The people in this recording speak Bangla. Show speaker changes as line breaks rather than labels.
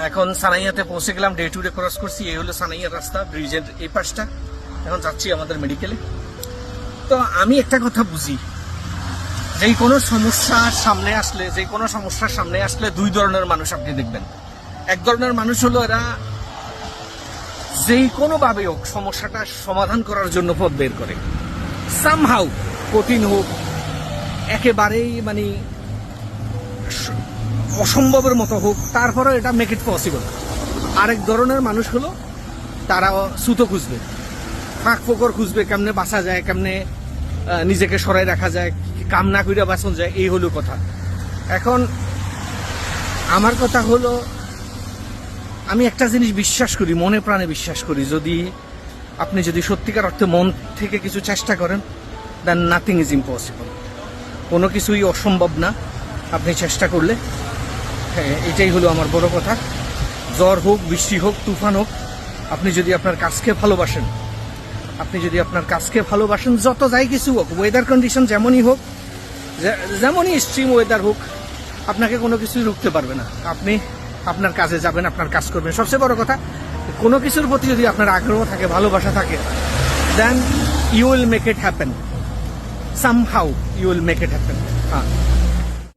এখন সানাইয়াতে পৌঁছে গেলাম, ডে টু ডে ক্রস করছি। এই হলো সানাইয়ার রাস্তা, ব্রিজের এই পাশটা। এখন যাচ্ছি আমাদের মেডিকেলে। তো আমি একটা কথা বুঝি, যেই কোনো সমস্যার সামনে আসলে দুই ধরনের মানুষ আপনি দেখবেন। এক ধরনের মানুষ হলো এরা যেই কোনোভাবে হোক সমস্যাটা সমাধান করার জন্য পথ বের করে, সামহাউ কঠিন হোক, একেবারেই মানে অসম্ভবের মতো হোক, তারপরেও এটা মেক ইট পসিবল। আরেক ধরনের মানুষ হলো তারা সুতো খুঁজবে, ফাঁক ফোকর খুঁজবে, কেমনে বাঁচা যায়, কেমনে নিজেকে সরাই রাখা যায়, কাম না কইরা বাঁচন যায়। এই হলো কথা। এখন আমার কথা হলো, আমি একটা জিনিস বিশ্বাস করি, মনে প্রাণে বিশ্বাস করি, আপনি যদি সত্যিকার অর্থে মন থেকে কিছু চেষ্টা করেন, দেন নাথিং ইজ ইম্পসিবল। কোনো কিছুই অসম্ভব না আপনি চেষ্টা করলে। হ্যাঁ, এটাই হলো আমার বড় কথা। ঝড় হোক, বৃষ্টি হোক, তুফান হোক, আপনি যদি আপনার কাজকে ভালোবাসেন, যত যাই কিছু হোক, ওয়েদার কন্ডিশন যেমনই হোক, যেমনই এক্সট্রিম ওয়েদার হোক, আপনাকে কোনো কিছুই রুখতে পারবে না। আপনি আপনার কাজে যাবেন, আপনার কাজ করবেন। সবচেয়ে বড় কথা, কোনো কিছুর প্রতি যদি আপনার আগ্রহ থাকে, ভালোবাসা থাকে, then you will make it happen. Somehow you will make it happen. হ্যাঁ।